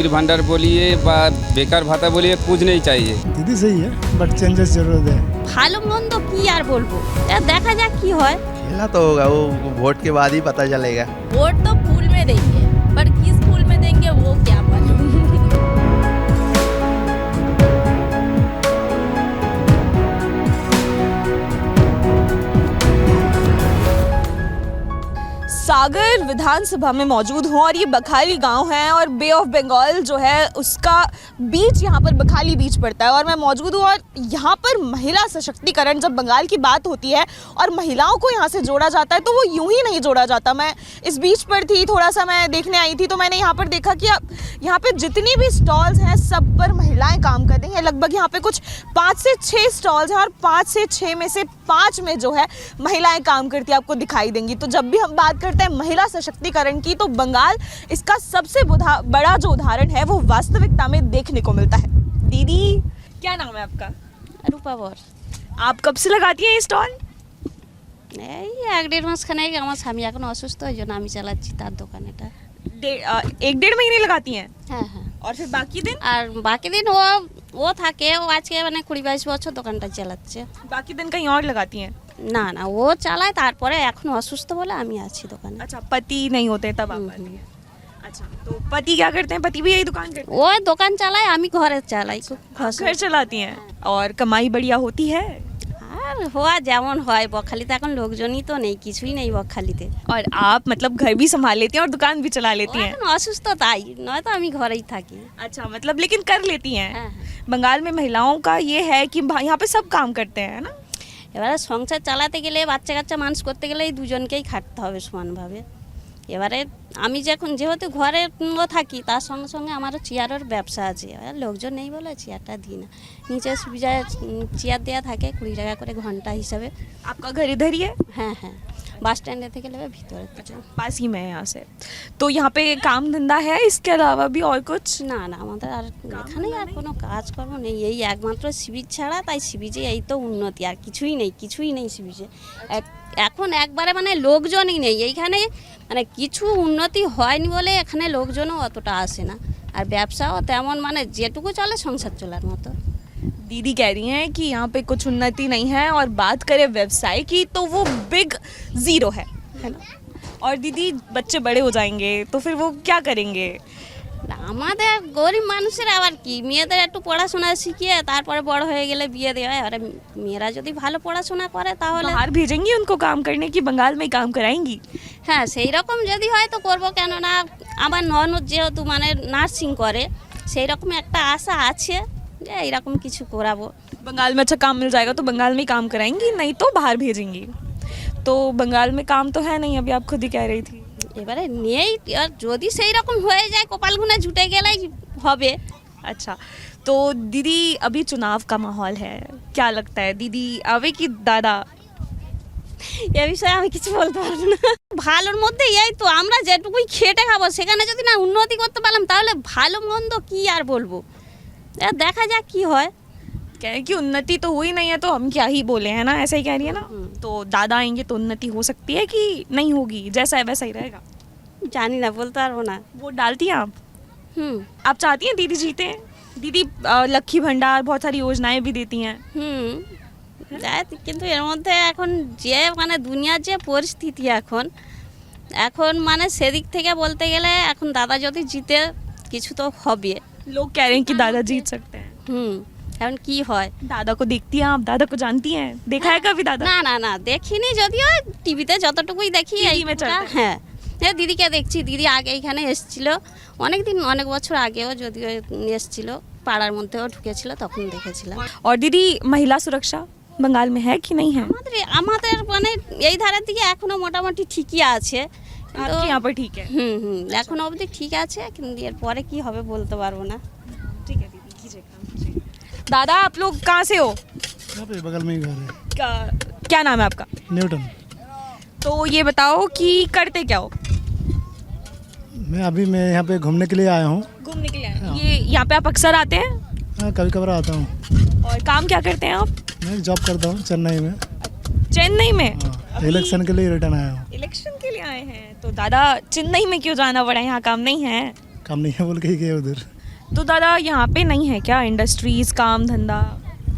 लक्ष्मी भंडार बोलिए बेकार भाता बोलिए कुछ नहीं चाहिए। दीदी सही है बट चेंजेस जरूरत है। ভালো মন্দ কি আর বলবো, দেখা যাক কি হয়। खेला तो होगा, वो वोट के बाद ही पता चलेगा। वोट तो फूल में देंगे, पर किस फूल में देंगे वो क्या मालूम। सागर विधानसभा में मौजूद हूँ और ये बखाली गांव है और बे ऑफ बंगाल जो है उसका बीच यहाँ पर बखाली बीच पड़ता है और मैं मौजूद हूँ। और यहाँ पर महिला सशक्तिकरण, जब बंगाल की बात होती है और महिलाओं को यहाँ से जोड़ा जाता है तो वो यूं ही नहीं जोड़ा जाता। मैं इस बीच पर थी, थोड़ा सा मैं देखने आई थी तो मैंने यहाँ पर देखा कि यहाँ पे जितनी भी स्टॉल्स हैं सब पर महिलाएं काम कर रही हैं। लगभग यहाँ पे कुछ 5 से 6 स्टॉल्स हैं और 5 से 6 में से 5 में जो है महिलाएं काम करती आपको दिखाई देंगी। तो जब भी हम बात करते हैं महिला सशक्तिकरण की तो बंगाल इसका सबसे बड़ा जो उदाहरण है वो वास्तविकता में देखने को मिलता है। दीदी क्या नाम है आपका? रूपा बर। आप कब से लगाती हैं ये स्टॉल? এই 1-1.5 মাস খানে আমার স্বামী এখন অসুস্থ, ওই জন্য আমি চালাচ্ছি তার দোকান এটা। 1-1.5 महीने लगाती हैं? হ্যাঁ হ্যাঁ। और फिर बाकी दिन? আর বাকি দিন ও থাকে, ও আজকে মানে 20-22 বছর দোকানটা চালাচ্ছে। बाकी दिन कहीं और लगाती हैं? না না, ও চালায়, তারপরে এখন অসুস্থ বলে আমি আছি দোকানে। अच्छा, पति नहीं होते तब आप आती हैं। अच्छा, तो पति क्या करते हैं? पति भी यही दुकान करते ও দোকান চালায়, আমি ঘরে চালাই। हैं? घर चलाती हैं और कमाई बढ़िया होती है? আর হওয়া যেমন হয়, বকখালিতে এখন লোকজনই তো নেই, কিছুই নেই বকখালিতে। और आप मतलब घर भी संभाल लेती हैं और दुकान भी चला लेती ও हैं? এখন অসুস্থ তাই, নয়তো আমি ঘরেই থাকি। अच्छा, मतलब लेकिन कर लेती हैं। হ্যাঁ হ্যাঁ। बंगाल में महिलाओं का ये है कि यहाँ पे सब काम करते हैं, है ना? এবারে সংসার চালাতে গেলে, বাচ্চা কাচ্চা মানুষ করতে গেলে এই দুজনকেই খাটতে হবে সমানভাবে। এবারে আমি যেহেতু ঘরে থাকি, তার সঙ্গে সঙ্গে আমারও চেয়ারের ব্যবসা আছে। এবার লোকজন নেই বলে চেয়ারটা দিই না, নিচে সুবিধায় চেয়ার দেওয়া থাকে 20 টাকা করে ঘন্টা হিসাবে। आपका घर इधर ही है? হ্যাঁ হ্যাঁ, বাস স্ট্যান্ডে থেকে নেবে ভিতরে থেকে। पास ही में है यहाँ से। तो यहाँ पे काम धंधा है इसके अलावा भी और कुछ? না না, আমাদের আর এখানে আর কোনো কাজকর্ম নেই, এই একমাত্র সিবিজ ছাড়া। তাই সিবিজে এই তো উন্নতি, আর কিছুই নেই সিবিজে। এখন একবারে মানে লোকজনই নেই এইখানে, মানে কিছু উন্নতি হয়নি বলে এখানে লোকজনও অতটা আসে না, আর ব্যবসাও তেমন মানে যেটুকু চলে সংসার চলার মতো। दीदी कह रही हैं कि यहाँ पे कुछ उन्नति नहीं है और बात करें व्यवसाय की तो वो बिग ज़ीरो है ना? और दीदी बच्चे बड़े हो जाएंगे तो फिर वो क्या करेंगे? আমাদের গরিব মানুষের আবার কি, মেয়েদের একটু পড়াশোনা শিখিয়ে তারপরে বড় হয়ে গেলে বিয়ে দেওয়া হয়। আর মেয়েরা যদি ভালো পড়াশোনা করে তাহলে बाहर भेजेंगी उनको काम करने की, बंगाल में ही काम कराएंगी? হ্যাঁ, সেই রকম যদি হয় তো করবো, কেন না আমার ননদ যেহেতু মানে নার্সিং করে, সেই রকম একটা আশা আছে যে এইরকম কিছু করাবো। बंगाल में अच्छा काम मिल जाएगा तो बंगाल में ही काम कराएंगी, नहीं तो बाहर भेजेंगी। तो बंगाल में काम तो है नहीं, अभी आप खुद ही कह रही थी। এবারে নেই, আর যদি সেই রকম হয়ে যায় কপাল গুনে জুটে গেলেই হবে। अच्छा, तो दीदी अभी चुनाव का माहौल है, क्या लगता है दीदी आवे की दादा? এ বিষয়ে আমি কিছু বলতে পারবো না। ভালোর মধ্যে এই তো আমরা যেটুকুই খেটে খাবো, সেখানে যদি না উন্নতি করতে পারলাম তাহলে ভালো মন্দ কি আর বলবো, দেখা যাক কি হয়। कह रहे कि उन्नति तो हुई नहीं है तो हम क्या ही बोले, है ना? ऐसा ही कह रही है ना? तो दादा आएंगे तो उन्नति हो सकती है कि नहीं होगी, जैसा है वैसा ही रहेगा? জানি না, বলতে পারবো না। वोट डालती हैं आप? হুম आप चाहती हैं दीदी जीते? दीदी लक्ष्मी भंडार बहुत सारी योजनाएं भी देती हैं। হুম কিন্তু এর মধ্যে এখন যে মানে দুনিয়ার যে পরিস্থিতি এখন মানে সেদিক থেকে বলতে গেলে এখন দাদা যদি জিতে কিছু তো হবে। लोग कह रहे हैं कि दादा जीत सकते हैं। এখন কি হয়, दादा को देखती हैं आप? दादा को जानती हैं? देखा है कभी दादा? না না না দেখিনি, যদিও টিভিতে যতটুকুই দেখি TV এই में चलता है। হ্যাঁ দিদিকে দেখছি, দিদি আগে এখানে এসেছিল অনেক বছর আগেও, যদিও এসেছিল পাড়ার মধ্যেও ঢুকেছিল, তখন দেখেছিলাম। और दीदी महिला सुरक्षा बंगाल में है कि नहीं है? আমাদের মানে এই ধারের দিকে এখনো মোটামুটি ঠিকই আছে। आपके यहाँ पर ठीक है? এখনো অবধি ঠিক আছে, কিন্তু এর পরে কি হবে বলতে পারবো না। ठीक है दीदी, कीजिए काम, कीजिए। दादा आप लोग कहाँ से हो? यहाँ पे बगल में ही घर है। क्या नाम है आपका? न्यूटन। तो ये बताओ कि करते क्या हो? मैं यहाँ पे घूमने के लिए आया हूँ। घूमने के लिए आए हैं। ये यहाँ पे आप अक्सर आते हैं? हाँ, कभी कभार आता हूँ। और काम क्या करते हैं आप? मैं जॉब करता हूँ चेन्नई में। चेन्नई में? हाँ, इलेक्शन के लिए रिटर्न आया हूँ। इलेक्शन के लिए आए हैं तो दादा चेन्नई में क्यों जाना पड़ा? यहाँ काम नहीं है? काम नहीं है बोल के ही गए उधर। तो दादा यहाँ पे नहीं है क्या इंडस्ट्रीज, काम धंधा?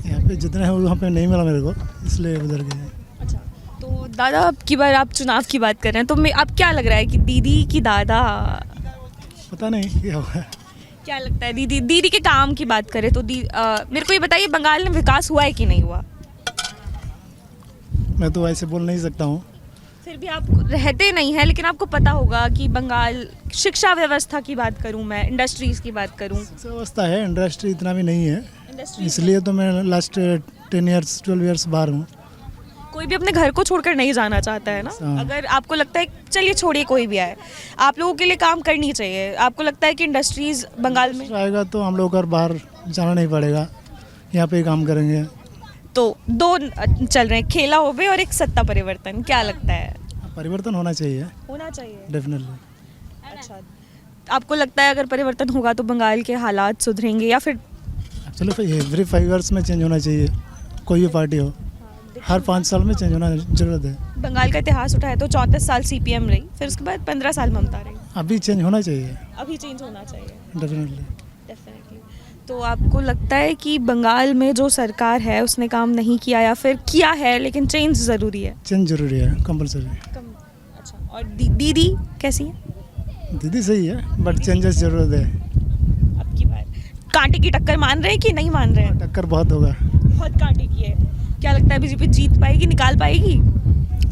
यहाँ पे जितने हैं वहाँ पे नहीं मिला मेरे को, इसलिए उधर गए। अच्छा, तो दादा अब की बार आप चुनाव की बात कर रहे हैं, तो मैं अब क्या लग रहा है कि दीदी की दादा? पता नहीं क्या हुआ। क्या लगता है दीदी के काम की बात करें तो मेरे को ये बताइए, बंगाल में विकास हुआ है कि नहीं हुआ? मैं तो ऐसे बोल नहीं सकता हूँ। फिर भी आप रहते नहीं हैं, लेकिन आपको पता होगा कि बंगाल, शिक्षा व्यवस्था की बात करूं मैं, इंडस्ट्रीज की बात करूं। शिक्षा व्यवस्था है, इंडस्ट्री इतना भी नहीं है, इंडस्ट्री इसलिए तो मैं लास्ट 10 ईयर्स 12 ईयर्स बाहर हूँ। कोई भी अपने घर को छोड़कर नहीं जाना चाहता है ना। हाँ। अगर आपको लगता है, चलिए छोड़िए कोई भी आए, आप लोगों के लिए काम करनी चाहिए। आपको लगता है कि इंडस्ट्रीज बंगाल में आएगा तो हम लोग को बाहर जाना नहीं पड़ेगा, यहाँ पे ही काम करेंगे। तो दो चल रहे हैं, खेला होवे और एक सत्ता परिवर्तन, क्या लगता है? परिवर्तन होना चाहिए, होना चाहिए डेफिनेटली। अच्छा, आपको लगता है अगर परिवर्तन होगा तो बंगाल के हालात सुधरेंगे या फिर? एक्चुअली एवरी 5 ईयर्स में चेंज होना चाहिए, कोई भी पार्टी हो, हर 5 साल में चेंज होना जरूरत है। बंगाल का इतिहास उठाए तो 34 साल सीपीएम रही, फिर उसके बाद 15 साल ममता रही। अभी चेंज होना चाहिए, अभी चेंज होना चाहिए डेफिनेटली। डेफिनेटली। तो आपको लगता है कि बंगाल में जो सरकार है उसने काम नहीं किया या फिर किया है लेकिन चेंज ज़रूरी है? चेंज जरूरी है, कंपलसरी। अच्छा, और दीदी कैसी है? दीदी सही है, बट चेंजेस जरूरत है। अब की बार कांटे की टक्कर मान रहे हैं कि नहीं मान रहे हैं? टक्कर बहुत होगा, बहुत कांटे की है। क्या लगता है बीजेपी जीत पाएगी, निकाल पाएगी?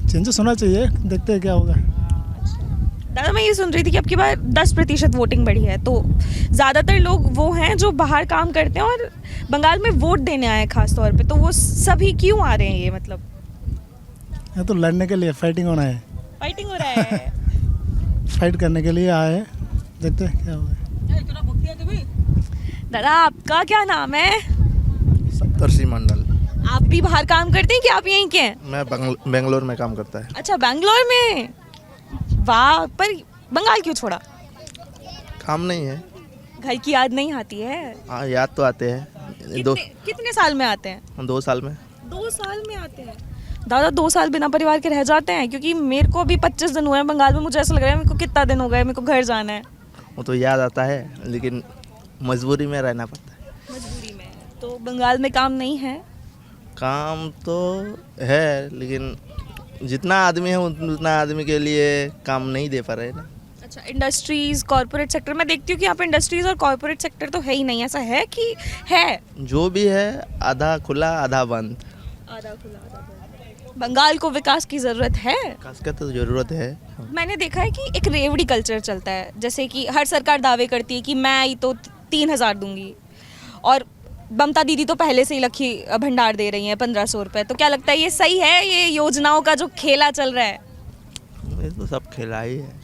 चेंजेस होना चाहिए, देखते हैं क्या होगा। दादा मैं ये सुन रही थी कि अब की बार 10% वोटिंग बढ़ी है, तो ज़्यादातर लोग वो हैं जो बाहर काम करते हैं और बंगाल में वोट देने आए हैं खास तौर पे, तो वो सभी क्यों आ रहे हैं? ये मतलब ये तो लड़ने के लिए, फाइटिंग होना है, फाइटिंग हो रहा है। फाइट करने के लिए आए हैं, देखते हैं क्या होगा। दादा आपका क्या नाम है? सप्तर्षि मंडल। आप भी बाहर काम करते हैं कि आप यहीं के हैं? मैं बेंगलोर में काम करता है। अच्छा, बैंगलोर में, वाह। पर बंगाल क्यों छोड़ा? काम नहीं है। घर की याद नहीं आती है? हाँ, याद तो आते हैं। कितने साल में आते हैं? 2 साल में। 2 साल में आते हैं? दादा 2 साल बिना परिवार के रह जाते हैं? क्योंकि मेरे को अभी 25 दिन हुए हैं बंगाल में, मुझे ऐसा लग रहा है मेरे को कितना दिन हो गए, मेरे को घर जाना है। वो तो याद आता है, लेकिन मजबूरी में रहना पड़ता है। मजबूरी में। तो बंगाल में काम नहीं है? काम तो है, लेकिन जितना आदमी है उतना आदमी के लिए काम नहीं दे पा रहे ना। अच्छा, इंडस्ट्रीज, कॉर्पोरेट सेक्टर, मैं देखती हूँ कि यहाँ पे इंडस्ट्रीज और कॉर्पोरेट सेक्टर तो है ही नहीं। ऐसा है कि है? जो भी है आधा खुला आधा बंद। आधा खुला आधा बंद। बंगाल को विकास की ज़रूरत है? विकास का तो ज़रूरत है। मैंने देखा है कि एक रेवड़ी कल्चर चलता है, जैसे कि हर सरकार दावे करती है कि मैं आई तो 3000 दूंगी, और ममता दीदी तो पहले से ही लक्ष्मी भंडार दे रही हैं 1500 रुपये। तो क्या लगता है ये सही है, ये योजनाओं का जो खेला चल रहा है? ये तो सब खेला ही है।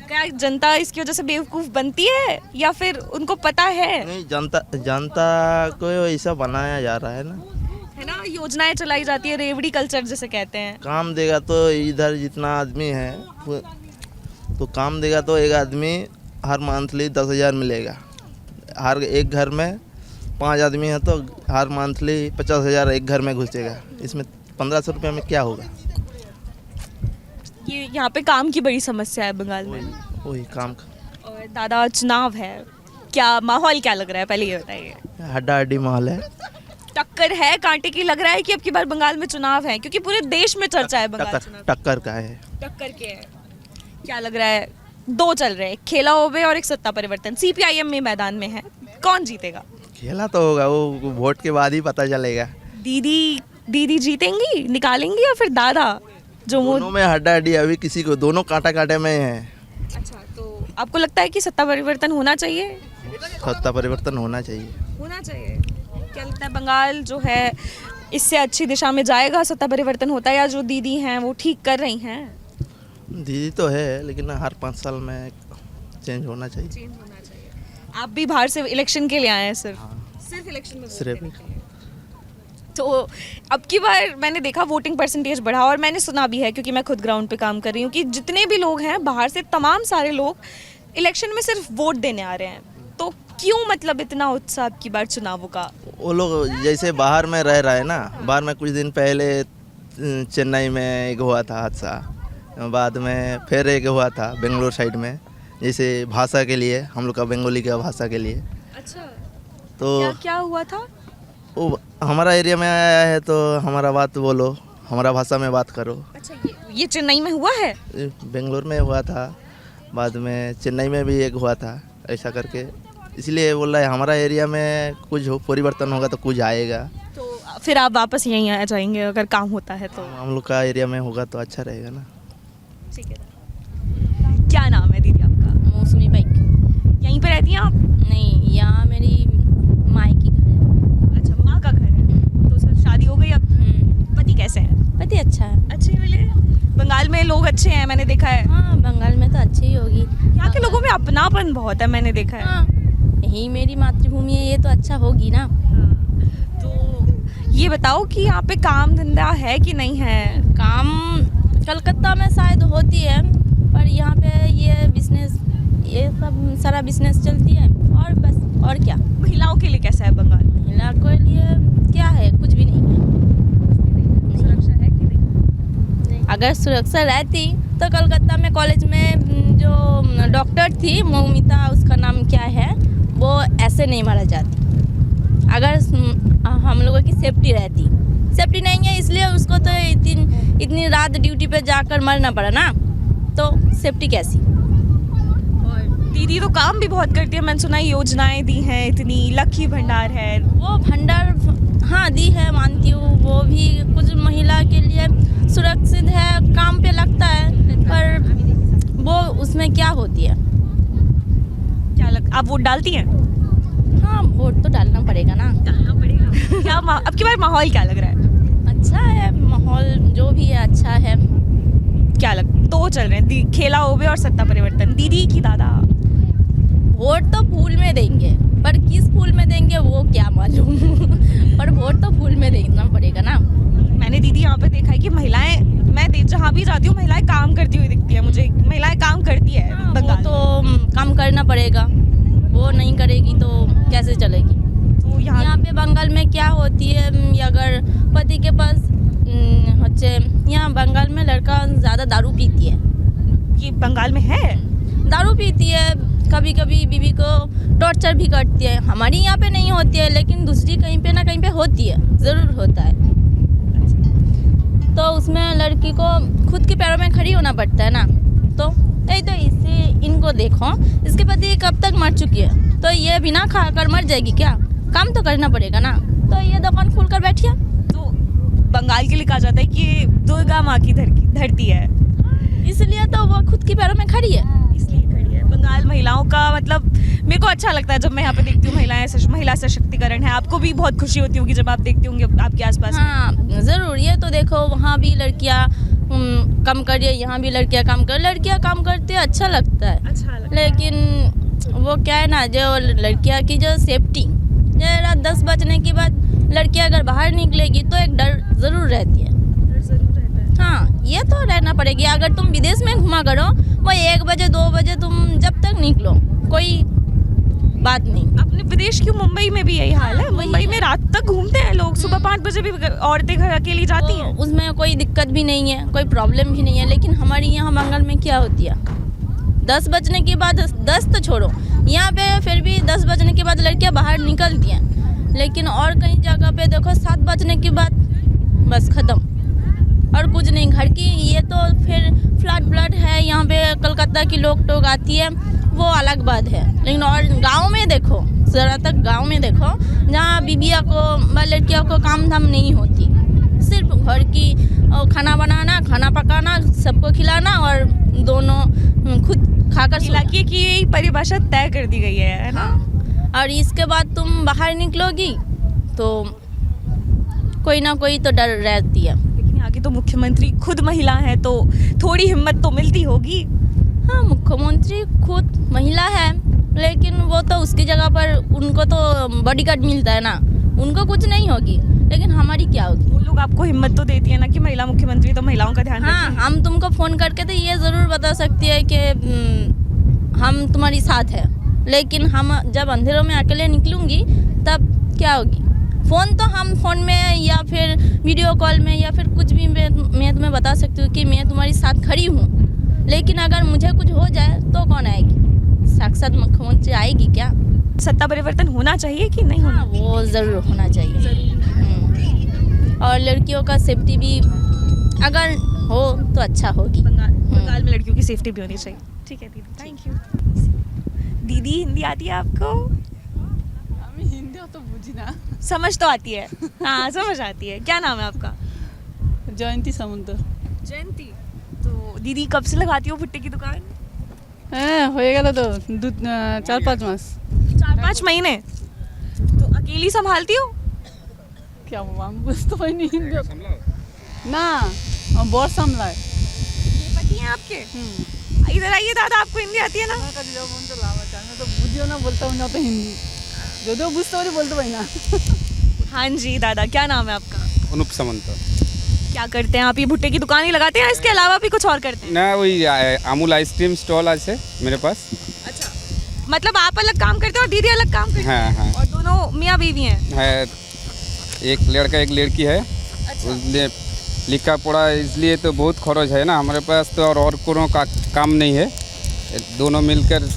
क्या जनता इसकी वजह से बेवकूफ़ बनती है या फिर उनको पता है? नहीं, जनता को ऐसा बनाया जा रहा है ना। है ना, योजनाएं चलाई जाती है, रेवड़ी कल्चर जिसे कहते हैं। काम देगा तो इधर जितना आदमी है तो काम देगा तो एक आदमी हर मंथली 10,000 मिलेगा। हर एक घर में 5 आदमी है तो हर मंथली 50,000 एक घर में घुसेगा। इसमें 1500 रुपये में क्या होगा? ये यहाँ पे काम की बड़ी समस्या है बंगाल में। वही काम का। और दादा चुनाव है, क्या माहौल क्या लग रहा है, पहले ये बताइए। हड्डा हड्डी माहौल है। टक्कर है कांटे की, लग रहा है कि अब की बार बंगाल में चुनाव है, क्योंकि पूरे देश में चर्चा है बंगाल चुनाव। टक्कर का है। टक्कर के है, क्या लग रहा है? 2 चल रहे हैं, खेला होवे और एक सत्ता परिवर्तन। सीपीआईएम में मैदान में है, कौन जीतेगा? खेला तो होगा, वो वोट के बाद ही पता चलेगा। दीदी जीतेंगी, निकालेंगी, या फिर दादा जो दोनों में हड्डा हड्डी अभी किसी को, दोनों कांटा कांटे में है। अच्छा, तो आपको लगता है कि सत्ता परिवर्तन होना चाहिए? सत्ता परिवर्तन होना चाहिए। होना चाहिए। क्या लगता है बंगाल जो है इससे अच्छी दिशा में जाएगा, सत्ता परिवर्तन होता है, या जो दीदी हैं वो ठीक कर रही हैं? दीदी तो है, लेकिन हर 5 साल में चेंज होना चाहिए। चेंज होना चाहिए। आप भी बाहर से इलेक्शन के लिए आए हैं? सिर्फ इलेक्शन में सिर्फ। तो अब की बार मैंने देखा वोटिंग परसेंटेज बढ़ा, और मैंने सुना भी है क्योंकि मैं खुद ग्राउंड पे काम कर रही हूँ कि जितने भी लोग हैं बाहर से, तमाम सारे लोग इलेक्शन में सिर्फ वोट देने आ रहे हैं। तो क्यों, मतलब इतना उत्साह अब की बार चुनावों का? वो लोग जैसे बाहर में रह रहा है ना, बाहर में कुछ दिन पहले चेन्नई में एक हुआ था हादसा, बाद में फिर एक हुआ था बेंगलोर साइड में, जैसे भाषा के लिए, हम लोग का बंगाली का भाषा के लिए। अच्छा, तो क्या क्या हुआ था? वो हमारा एरिया में आया है तो हमारा बात बोलो, हमारा भाषा में बात करो। अच्छा, ये चेन्नई में हुआ है? बेंगलोर में हुआ था, बाद में चेन्नई में भी एक हुआ था, ऐसा करके। इसलिए बोल रहा है हमारा एरिया में कुछ परिवर्तन होगा तो कुछ आएगा। तो फिर आप वापस यहीं आ जाएंगे अगर काम होता है तो? हम लोग का एरिया में होगा तो अच्छा रहेगा ना। ठीक है। क्या नाम है दीदी आपका? मौसमी बाइक। यहीं पे रहती हैं आप? नहीं, यहाँ मेरी माई की घर है। अच्छा, माँ का घर है। तो सर शादी हो गई अब? पति कैसे हैं? पति अच्छा है। अच्छे मिले? बंगाल में लोग अच्छे हैं, मैंने देखा है। हाँ, बंगाल में तो अच्छी ही होगी। यहाँ के लोगों में अपनापन बहुत है, मैंने देखा है। हाँ, यही मेरी मातृभूमि है, ये तो अच्छा होगी ना। तो ये बताओ कि यहाँ पे काम धंधा है कि नहीं है? काम कलकत्ता में शायद होती है, पर यहाँ पे ये बिजनेस, ये सब सारा बिजनेस चलती है और बस। और क्या? महिलाओं के लिए कैसा है बंगाल? महिला के लिए क्या है? कुछ भी नहीं है। सुरक्षा है कि नहीं? अगर सुरक्षा रहती तो कलकत्ता में कॉलेज में जो डॉक्टर थी मौमिता, उसका नाम क्या है, वो ऐसे नहीं मारा जाती। अगर हम लोगों की सेफ्टी रहती, सेफ्टी नहीं है इसलिए उसको तो इतनी रात ड्यूटी पे जाकर मरना पड़ा ना, तो सेफ्टी कैसी? और दीदी तो काम भी बहुत करती है, मैंने सुना है योजनाएं दी हैं इतनी, लक्ष्मी भंडार है। वो भंडार हाँ दी है, मानती हूँ, वो भी कुछ महिला के लिए सुरक्षित है, काम पे लगता है, पर वो उसमें क्या होती है? आप वोट डालती हैं? हाँ, वोट तो डालना पड़ेगा ना। डालना पड़ेगा। क्या अब की बार माहौल क्या लग रहा है? अच्छा है माहौल, जो भी है अच्छा है। क्या लग तो चल रहे हैं खेला होवे और सत्ता परिवर्तन, दीदी की दादा? वोट तो फूल में देंगे, पर किस फूल में देंगे वो क्या मालूम पर वोट तो फूल में देना पड़ेगा ना। मैंने दीदी यहाँ पे देखा है कि महिलाएं, मैं जहाँ भी जाती हूँ महिलाएं काम करती हुई दिखती है मुझे। महिलाएं काम करती है वो बंगाल तो काम करना पड़ेगा, वो नहीं करेगी तो कैसे चलेगी? तो यहाँ पे बंगाल में क्या होती है, अगर पति के पास यहाँ बंगाल में लड़का ज़्यादा दारू पीती है। ये बंगाल में है? दारू पीती है, कभी कभी बीवी को टॉर्चर भी करती है। हमारी यहाँ पे नहीं होती है, लेकिन दूसरी कहीं पे ना कहीं पे होती है, ज़रूर होता है। तो उसमें लड़की को खुद के पैरों में खड़ी होना पड़ता है ना। तो यही तो, इससे इनको देखो, इसके पति कब तक मर चुकी है, तो ये बिना खा कर मर जाएगी क्या? काम तो करना पड़ेगा ना। तो ये दुकान खोल कर बैठिए। तो बंगाल के लिए कहा जाता है कि दुर्गा माँ की धरती है, इसलिए तो वो खुद के पैरों में खड़ी है। इसलिए खड़ी है। बंगाल महिलाओं का मतलब मेरे को अच्छा लगता है जब मैं यहाँ पे देखती हूँ महिला सशक्तिकरण है। आपको भी बहुत खुशी होती होगी जब आप देखती होंगे आपके आसपास? हाँ ज़रूर। ये तो देखो, वहाँ भी लड़कियाँ कम कर रही है, यहाँ भी लड़कियाँ काम कर, लड़कियाँ काम करती है, अच्छा लगता है। अच्छा लगता है। लेकिन वो क्या है ना, जो लड़कियाँ की जो सेफ्टी, रात 10 बजने के बाद लड़कियाँ अगर बाहर निकलेगी तो एक डर ज़रूर रहती है। हाँ, ये तो रहना पड़ेगी। अगर तुम विदेश में घुमा करो, वो 1 बजे 2 बजे तुम जब तक निकलो कोई बात नहीं। अपने विदेश की मुंबई में भी यही हाल है। मुंबई में रात तक घूमते हैं लोग, सुबह 5 बजे भी औरतें घर अकेली जाती हैं। उसमें कोई दिक्कत भी नहीं है, कोई प्रॉब्लम भी नहीं है। लेकिन हमारी यहाँ बंगाल में क्या होती है, 10 बजने के बाद, 10 तो छोड़ो, यहाँ पे फिर भी 10 बजने के बाद लड़कियाँ बाहर निकलती हैं। लेकिन और कई जगह पे देखो 7 बजने के बाद बस ख़त्म, और कुछ नहीं। घर की ये तो फिर फ्लड है, यहाँ पे कलकत्ता की लोग आती है, वो अलग बात है। लेकिन और गांव में देखो, ज़रा तक गांव में देखो, जहाँ बीबिया को, लड़कियों को काम धाम नहीं होती, सिर्फ घर की खाना बनाना, खाना पकाना, सबको खिलाना, और दोनों खुद खाकर इलाके की यही परिभाषा तय कर दी गई है ना। और इसके बाद तुम बाहर निकलोगी तो कोई ना कोई तो डर रहती है। लेकिन यहाँ की तो मुख्यमंत्री खुद महिला है, तो थोड़ी हिम्मत तो मिलती होगी। हाँ, मुख्यमंत्री खुद महिला है, लेकिन वो तो उसकी जगह पर उनको तो बॉडीगार्ड मिलता है ना, उनको कुछ नहीं होगी। लेकिन हमारी क्या होगी? वो लोग आपको हिम्मत तो देती है ना कि महिला मुख्यमंत्री, तो महिलाओं का ध्यान हाँ, हम तुमको फ़ोन करके तो ये ज़रूर बता सकती है कि हम तुम्हारी साथ है। लेकिन हम जब अंधेरों में अकेले निकलूँगी तब क्या होगी? फ़ोन तो हम फ़ोन में या फिर वीडियो कॉल में या फिर कुछ भी मैं तुम्हें बता सकती हूँ कि मैं तुम्हारी साथ खड़ी हूँ। लेकिन अगर मुझे कुछ हो जाए तो कौन आएगी? साक्षात मुख्यमंत्री आएगी क्या? सत्ता परिवर्तन होना चाहिए कि नहीं होना? वो ज़रूर होना चाहिए। और लड़कियों का सेफ्टी भी अगर हो तो अच्छा होगी। बंगाल में लड़कियों की सेफ्टी भी होनी चाहिए। ठीक है दीदी, थैंक यू। दीदी हिंदी आती है आपको? हिंदी तो बुझी ना। समझ तो आती है? हाँ समझ आती है। क्या नाम है आपका? जयंती सामंत। जयंती। तो दीदी कब से लगाती हो भुट्टे की दुकान? হয়ে গেল তো 4-5 মাস। 4-5 महीने। तो अकेली संभालती हो? क्या हुआ, हम बुझते पाई नहीं हिंदी ना, हम बहुत सामलाए। ये पति हैं आपके? इधर आइए दादा, आपको हिंदी आती है ना? तो बुझियो ना, बोलता हूँ ना तो हिंदी जो जो बुझते हो बोलते पाई ना। हाँ जी दादा, क्या नाम है आपका? अनुप सामंत। क्या करते हैं आप? ये भुट्टे की दुकान ही लगाते हैं, इसके अलावा भी कुछ और करते हैं? ना वही अमूल आइसक्रीम स्टॉल আছে मेरे पास। अच्छा, मतलब आप अलग काम करते हो और दीदी अलग काम करते हैं? हाँ हाँ और दोनों मियाँ बीवी हैं? है, एक लड़का एक लड़की है। अच्छा। उसने लिखा पढ़ा इसलिए तो बहुत खर्च है ना हमारे पास, तो और कोनो का काम नहीं है, दोनों मिलकर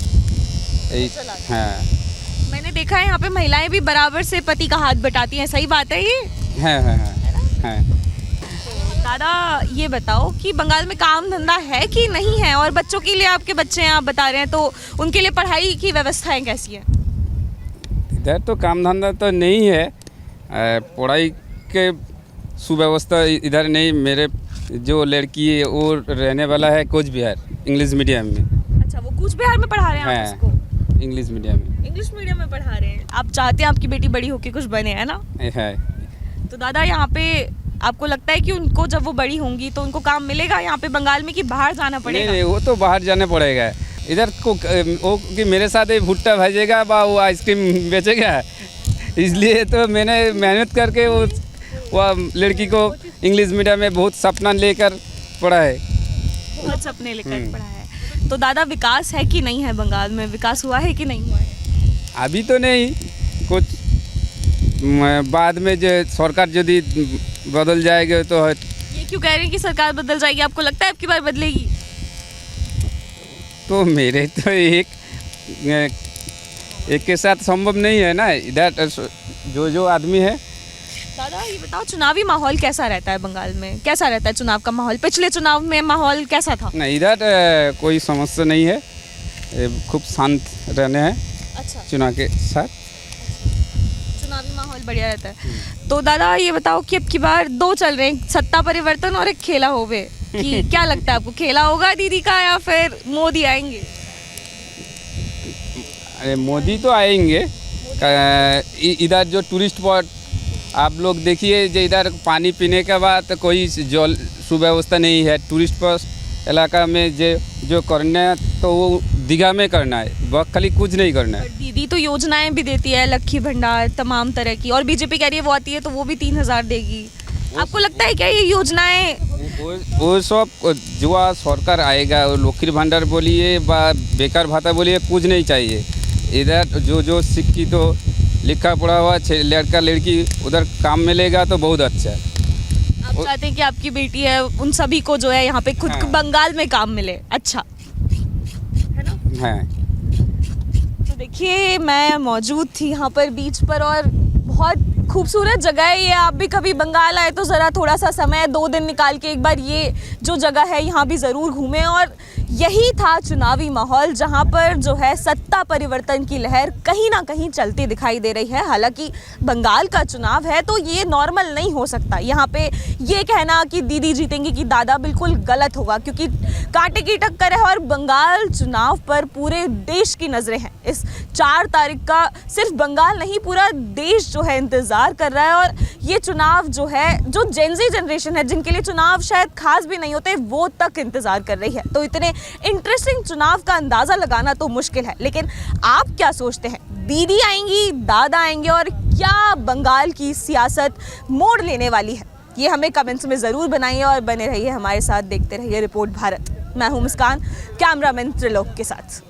हाँ। मैंने देखा है यहाँ पे महिलाएं भी बराबर से पति का हाथ बटाती हैं, सही बात है ये? हाँ हाँ हाँ। दादा ये बताओ कि बंगाल में काम धंधा है कि नहीं है, और बच्चों के लिए, आपके बच्चे हैं आप बता रहे हैं, तो उनके लिए पढ़ाई की व्यवस्थाएं कैसी है? इधर तो काम धंधा तो नहीं है, पढ़ाई के सुव्यवस्था इधर नहीं। मेरे जो लड़की है वो रहने वाला है कूच बिहार इंग्लिश मीडियम में। अच्छा, वो कूच बिहार में पढ़ा रहे हैं आप उसको? इंग्लिश मीडियम में। इंग्लिश मीडियम में पढ़ा रहे हैं। आप चाहते हैं आपकी बेटी बड़ी होके कुछ बने, है ना? है। तो दादा यहाँ पे आपको लगता है कि उनको जब वो बड़ी होंगी तो उनको काम मिलेगा यहाँ पे बंगाल में, कि बाहर जाना पड़ेगा? नहीं, वो तो बाहर जाना पड़ेगा। इधर को वो कि मेरे साथ ही भुट्टा भेजेगा व वो आइसक्रीम बेचेगा, इसलिए तो मैंने मेहनत करके वो लड़की को इंग्लिश मीडियम में बहुत सपना लेकर पढ़ा है। बहुत सपने लेकर पढ़ा है। तो दादा विकास है कि नहीं है बंगाल में? विकास हुआ है कि नहीं हुआ है? अभी तो नहीं, कुछ बाद में जो सरकार यदि बदल जाएगा तो है। ये क्यों कह रहे हैं कि सरकार बदल जाएगी? आपको लगता है अब की बार बदलेगी? तो मेरे तो एक के साथ संभव नहीं है ना। इधर जो आदमी है। दादा ये बताओ, चुनावी माहौल कैसा रहता है बंगाल में? कैसा रहता है चुनाव का माहौल? पिछले चुनाव में माहौल कैसा था? नहीं, इधर कोई समस्या नहीं है, खूब शांत रहने हैं। अच्छा, चुनाव के साथ चुनावी माहौल बढ़िया रहता है। तो दादा ये बताओ कि अब की बार 2 चल रहे हैं, सत्ता परिवर्तन और एक खेला होवे, कि क्या लगता है आपको, खेला होगा दीदी का या फिर मोदी आएंगे? अरे मोदी तो आएंगे। इधर जो टूरिस्ट स्पॉट आप लोग देखिए, जो इधर पानी पीने के बाद कोई जल सुव्यवस्था नहीं है। टूरिस्ट स्पॉट इलाका में जो करना है तो वो दीघा में करना है, वह खाली कुछ नहीं करना है। दीदी तो योजनाएं भी देती है, लक्ष्मी भंडार तमाम तरह की, और बीजेपी कह रही है वो आती है तो वो भी 3000 देगी। आपको लगता है क्या ये योजनाएं? वो सब जो सरकार आएगा, लक्ष्मी भंडार बोलिए व बेकार भाता बोलिए, कुछ नहीं चाहिए। इधर जो शिक्षित तो लिखा पढ़ा हुआ लड़का लड़की उधर काम मिलेगा तो बहुत अच्छा है। आप चाहते हैं कि आपकी बेटी है उन सभी को जो है यहाँ पे खुद बंगाल में काम मिले? अच्छा है ना? हाँ। तो देखिए मैं मौजूद थी यहाँ पर बीच पर, और बहुत खूबसूरत जगह है ये। आप भी कभी बंगाल आए तो ज़रा थोड़ा सा समय 2 दिन निकाल के एक बार ये जो जगह है यहाँ भी ज़रूर घूमें। और यही था चुनावी माहौल, जहाँ पर जो है सत्ता परिवर्तन की लहर कहीं ना कहीं चलती दिखाई दे रही है। हालांकि बंगाल का चुनाव है तो ये नॉर्मल नहीं हो सकता। यहाँ पे ये कहना कि दीदी जीतेंगी कि दादा बिल्कुल गलत होगा, क्योंकि कांटे की टक्कर है और बंगाल चुनाव पर पूरे देश की नज़रें हैं। इस 4 तारीख का सिर्फ बंगाल नहीं, पूरा देश जो है इंतज़ार कर रहा है। और ये चुनाव जो है, जो जेनजी जनरेशन है जिनके लिए चुनाव शायद खास भी नहीं होते, वो तक इंतज़ार कर रही है। तो इतने इंटरेस्टिंग चुनाव का अंदाज़ा लगाना तो मुश्किल है, लेकिन आप क्या सोचते हैं? दीदी आएंगी, दादा आएंगे, और क्या बंगाल की सियासत मोड़ लेने वाली है? ये हमें कमेंट्स में ज़रूर बनाइए और बने रहिए हमारे साथ, देखते रहिए रिपोर्ट भारत। मैं हूँ मुस्कान, कैमरामैन त्रिलोक के साथ।